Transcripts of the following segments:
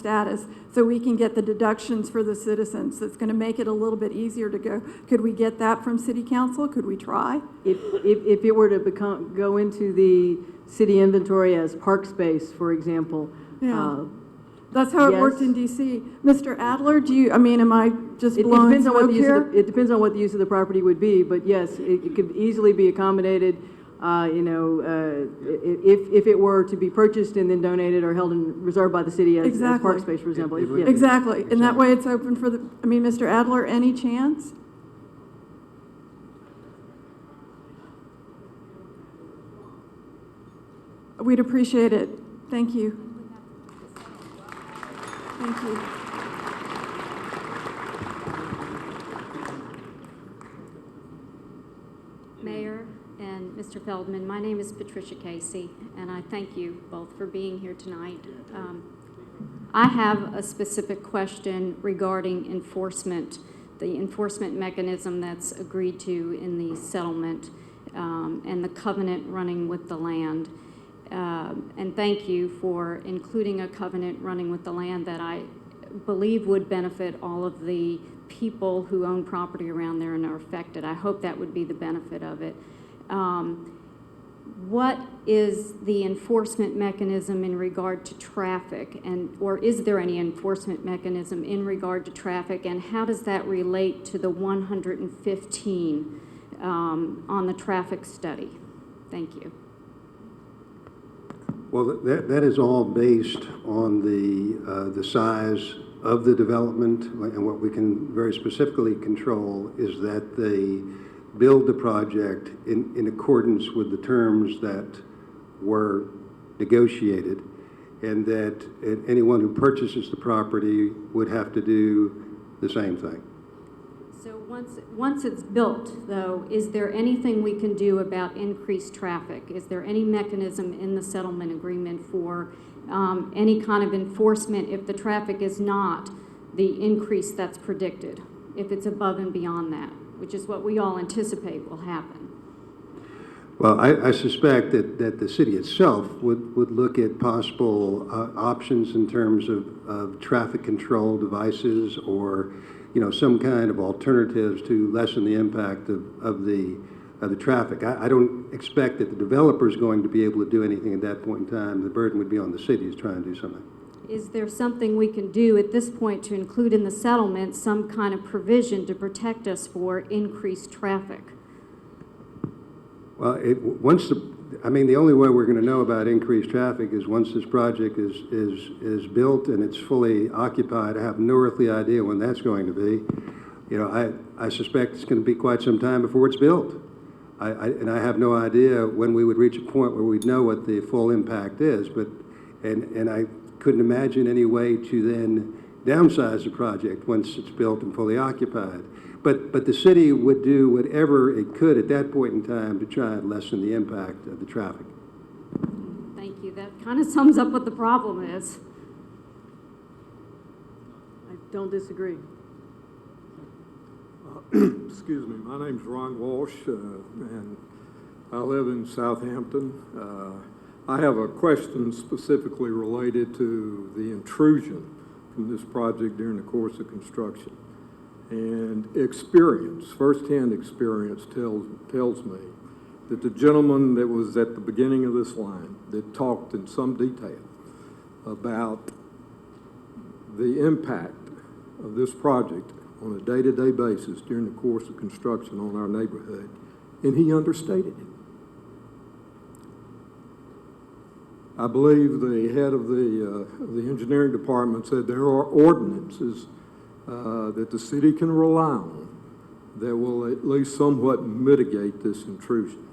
status so we can get the deductions for the citizens. That's going to make it a little bit easier to go. Could we get that from City Council? Could we try? If it were to go into the city inventory as park space, for example. Yeah. That's how it worked in D.C. Mr. Adler, am I just blowing smoke here? It depends on what the use of the property would be, but yes, it could easily be accommodated, if it were to be purchased and then donated or held in reserve by the city as park space, for example. Exactly. And that way it's open for Mr. Adler, any chance? We'd appreciate it. Thank you. Thank you. Mayor and Mr. Feldman, my name is Patricia Casey, and I thank you both for being here tonight. I have a specific question regarding enforcement, the enforcement mechanism that's agreed to in the settlement and the covenant running with the land. And thank you for including a covenant running with the land that I believe would benefit all of the people who own property around there and are affected. I hope that would be the benefit of it. What is the enforcement mechanism in regard to traffic, or is there any enforcement mechanism in regard to traffic, and how does that relate to the 115 on the traffic study? Thank you. Well, that is all based on the size of the development, and what we can very specifically control is that they build the project in accordance with the terms that were negotiated, and that anyone who purchases the property would have to do the same thing. So once it's built, though, is there anything we can do about increased traffic? Is there any mechanism in the settlement agreement for any kind of enforcement if the traffic is not the increase that's predicted, if it's above and beyond that, which is what we all anticipate will happen? Well, I suspect that the city itself would look at possible options in terms of traffic control devices, or some kind of alternatives to lessen the impact of the traffic. I don't expect that the developer is going to be able to do anything at that point in time. The burden would be on the city to try and do something. Is there something we can do at this point to include in the settlement some kind of provision to protect us for increased traffic? Well, the only way we're going to know about increased traffic is once this project is built and it's fully occupied. I have no earthly idea when that's going to be. I suspect it's going to be quite some time before it's built. And I have no idea when we would reach a point where we'd know what the full impact is. And I couldn't imagine any way to then downsize the project once it's built and fully occupied. But the city would do whatever it could at that point in time to try and lessen the impact of the traffic. Thank you. That kind of sums up what the problem is. I don't disagree. Excuse me. My name's Ron Walsh, and I live in Southampton. I have a question specifically related to the intrusion from this project during the course of construction. And firsthand experience tells me that the gentleman that was at the beginning of this line that talked in some detail about the impact of this project on a day-to-day basis during the course of construction on our neighborhood, and he understated it. I believe the head of the engineering department said there are ordinances that the city can rely on that will at least somewhat mitigate this intrusion.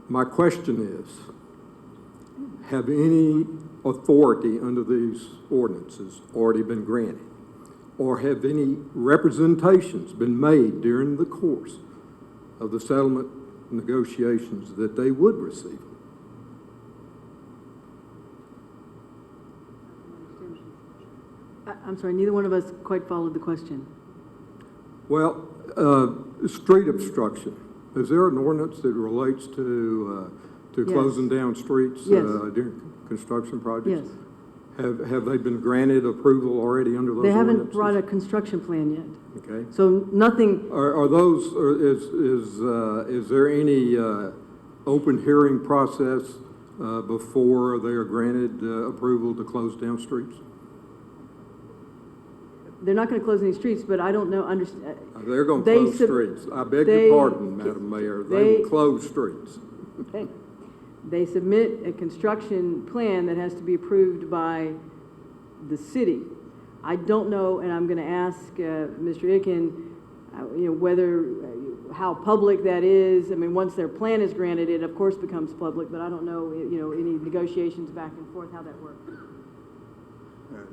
My question is, have any authority under these ordinances already been granted? Or have any representations been made during the course of the settlement negotiations that they would receive? I'm sorry, neither one of us quite followed the question. Well, street obstruction. Is there an ordinance that relates to Yes. closing down streets Yes. during construction projects? Yes. Have they been granted approval already under those They ordinances? haven't brought a construction plan yet. Okay. So nothing, Are those, is there any open hearing process before they are granted approval to close down streets? they're not going to close any streets, but I don't know, They're going to They close sub- streets. I beg they- your pardon, Madam Mayor. They will close streets. okay. They submit a construction plan that has to be approved by the city. I don't know, and I'm going to ask Mr. Icken, whether, how public that is. I mean, once their plan is granted, it of course becomes public, but I don't know, any negotiations back and forth, how that works.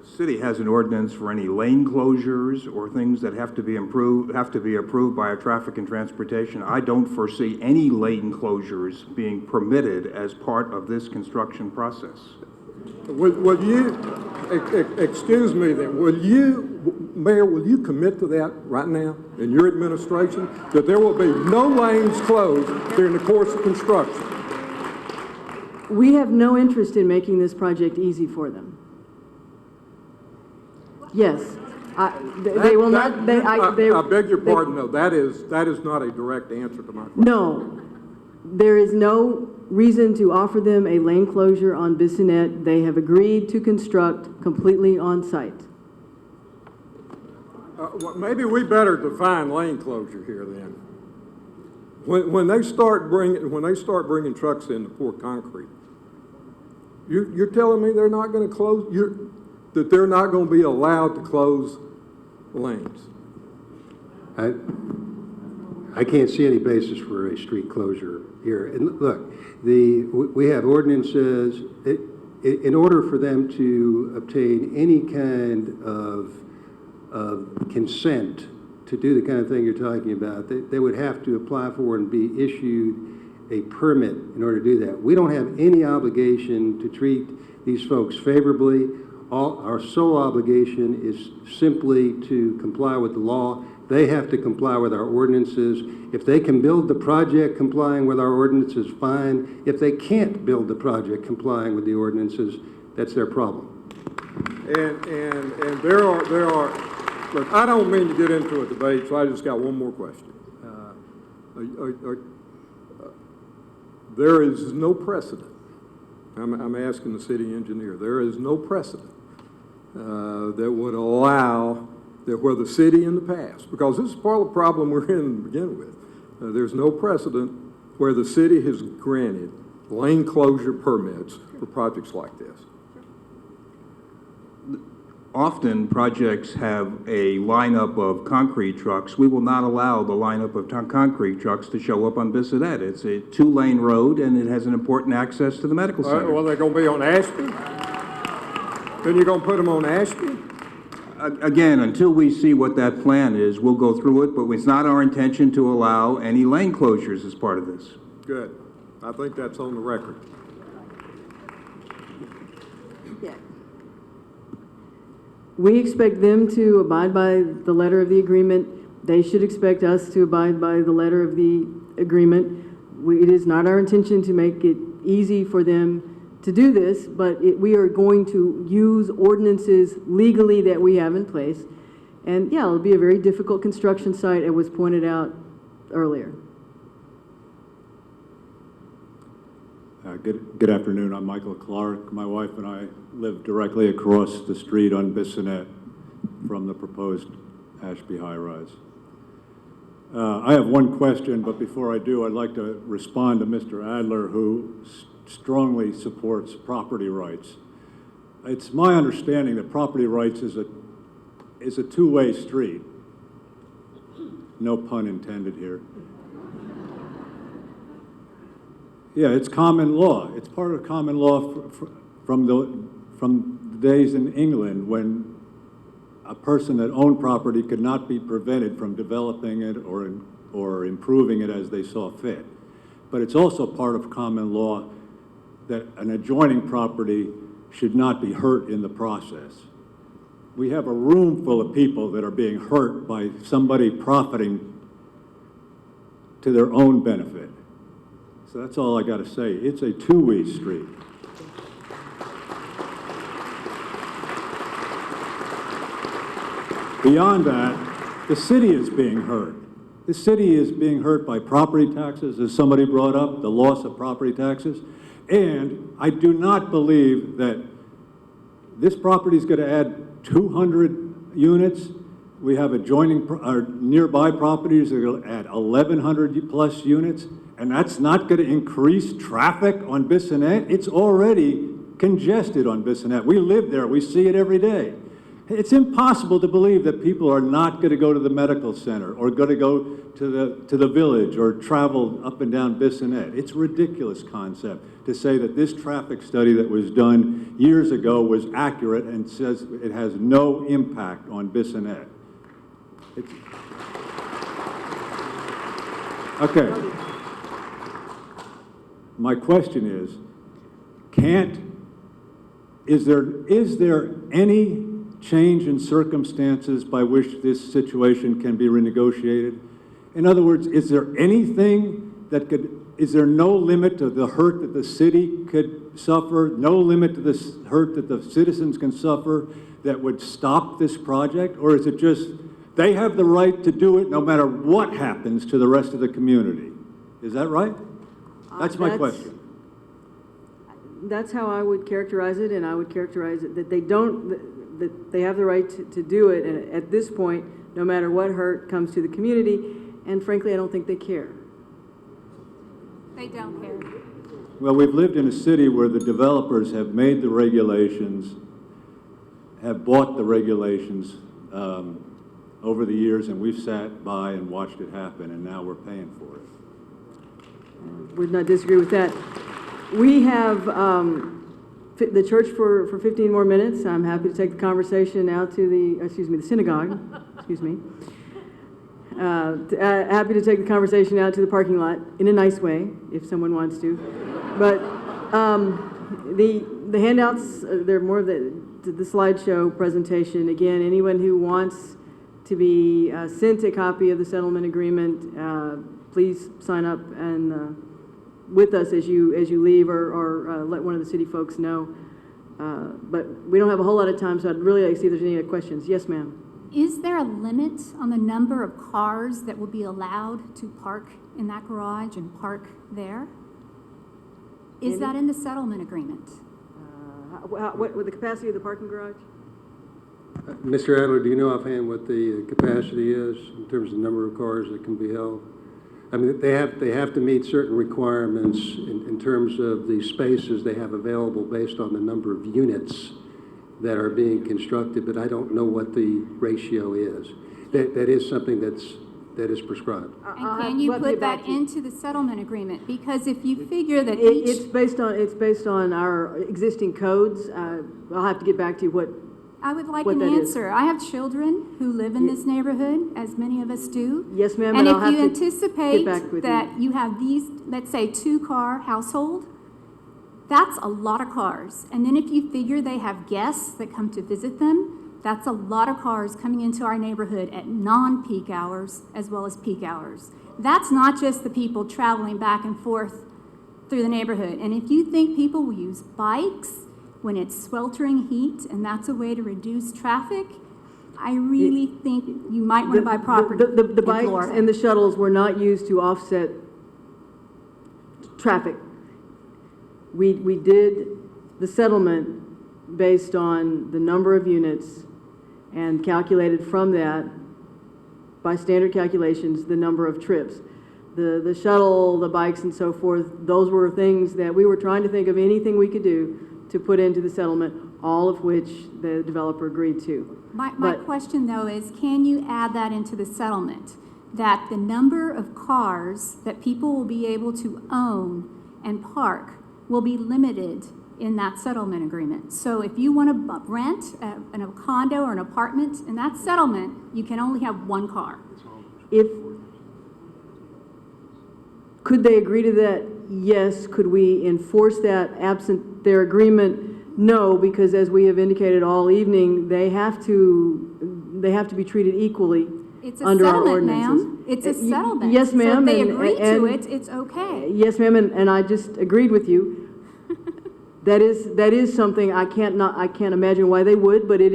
City has an ordinance for any lane closures or things that have to be approved by a traffic and transportation. I don't foresee any lane closures being permitted as part of this construction process. Will you, excuse me then, Mayor, will you commit to that right now in your administration, that there will be no lanes closed during the course of construction? We have no interest in making this project easy for them. Yes, they will not, I beg your pardon, no, that is not a direct answer to my question. No, there is no reason to offer them a lane closure on Bissonnette. They have agreed to construct completely on site. Well, maybe we better define lane closure here then. When they start bringing trucks in to pour concrete, you're telling me they're not going to close, that they're not going to be allowed to close lanes? I can't see any basis for a street closure here. And look, we have ordinances. In order for them to obtain any kind of consent to do the kind of thing you're talking about, they would have to apply for and be issued a permit in order to do that. We don't have any obligation to treat these folks favorably. Our sole obligation is simply to comply with the law. They have to comply with our ordinances. If they can build the project complying with our ordinances, fine. If they can't build the project complying with the ordinances, that's their problem. And there are, look, I don't mean to get into a debate, so I just got one more question. There is no precedent. I'm asking the city engineer. There is no precedent that would allow that where the city in the past, because this is part of the problem we're in to begin with, there's no precedent where the city has granted lane closure permits for projects like this. Often, projects have a lineup of concrete trucks. We will not allow the lineup of concrete trucks to show up on Bissonnette. It's a two-lane road, and it has an important access to the medical center. Well, they're going to be on Ashby? Then you're going to put them on Ashby? Again, until we see what that plan is, we'll go through it, but it's not our intention to allow any lane closures as part of this. Good. I think that's on the record. Yeah. We expect them to abide by the letter of the agreement. They should expect us to abide by the letter of the agreement. It is not our intention to make it easy for them to do this, but we are going to use ordinances legally that we have in place. And yeah, it'll be a very difficult construction site, as was pointed out earlier. Good afternoon. I'm Michael Clark. My wife and I live directly across the street on Bissonnette from the proposed Ashby Highrise. I have one question, but before I do, I'd like to respond to Mr. Adler, who strongly supports property rights. It's my understanding that property rights is a two-way street. No pun intended here. Yeah, it's common law. It's part of common law from the days in England when a person that owned property could not be prevented from developing it or improving it as they saw fit. But it's also part of common law that an adjoining property should not be hurt in the process. We have a room full of people that are being hurt by somebody profiting to their own benefit. So that's all I got to say. It's a two-way street. Beyond that, the city is being hurt. The city is being hurt by property taxes, as somebody brought up, the loss of property taxes. And I do not believe that this property is going to add 200 units. We have adjoining, nearby properties that are going to add 1,100 plus units, and that's not going to increase traffic on Bissonnette. It's already congested on Bissonnette. We live there. We see it every day. It's impossible to believe that people are not going to go to the medical center or going to go to the village or travel up and down Bissonnette. It's a ridiculous concept to say that this traffic study that was done years ago was accurate and says it has no impact on Bissonnette. Okay. My question is, is there any change in circumstances by which this situation can be renegotiated? In other words, is there anything is there no limit to the hurt that the city could suffer, no limit to the hurt that the citizens can suffer that would stop this project? Or is it just, they have the right to do it no matter what happens to the rest of the community? Is that right? That's my question. That's how I would characterize it, and I would characterize it that they have the right to do it, and at this point, no matter what hurt comes to the community, and frankly, I don't think they care. They don't care. Well, we've lived in a city where the developers have made the regulations, have bought the regulations over the years, and we've sat by and watched it happen, and now we're paying for it. Would not disagree with that. We have the church for 15 more minutes. I'm happy to take the conversation out to the synagogue, excuse me. Happy to take the conversation out to the parking lot in a nice way, if someone wants to. But the handouts, they're more of the slideshow presentation. Again, anyone who wants to be sent a copy of the settlement agreement, please sign up and with us as you leave, or let one of the city folks know. But we don't have a whole lot of time, so I'd really like to see if there's any other questions. Yes, ma'am. Is there a limit on the number of cars that will be allowed to park in that garage and park there? Is that in the settlement agreement? What with the capacity of the parking garage? Mr. Adler, do you know offhand what the capacity is in terms of the number of cars that can be held? I mean, they have to meet certain requirements in terms of the spaces they have available based on the number of units that are being constructed, but I don't know what the ratio is. That is something that is prescribed. And can you put that into the settlement agreement? Because if you figure that it's based on our existing codes. I'll have to get back to you what. I would like what an that is. answer. I have children who live in this neighborhood, as many of us do. Yes, ma'am. And I'll if have you to anticipate get back with that you have these, let's say, 2-car household, that's a lot of cars. And then if you figure they have guests that come to visit them, that's a lot of cars coming into our neighborhood at non-peak hours as well as peak hours. That's not just the people traveling back and forth through the neighborhood. And if you think people will use bikes when it's sweltering heat and that's a way to reduce traffic, I really think you might want to buy property. The bikes and the shuttles were not used to offset traffic. We did the settlement based on the number of units and calculated from that, by standard calculations, the number of trips. The shuttle, the bikes and so forth, those were things that we were trying to think of anything we could do to put into the settlement, all of which the developer agreed to. My question, though, is can you add that into the settlement, that the number of cars that people will be able to own and park will be limited in that settlement agreement? So if you want to rent a condo or an apartment, in that settlement, you can only have 1 car. Could they agree to that? Yes. Could we enforce that absent their agreement? No, because as we have indicated all evening, they have to be treated equally It's a under our settlement, ordinances. ma'am. It's a settlement. Yes, ma'am. So if they and- agree and- to it, it's okay. Yes, ma'am, and I just agreed with you. That is something I can't imagine why they would, but it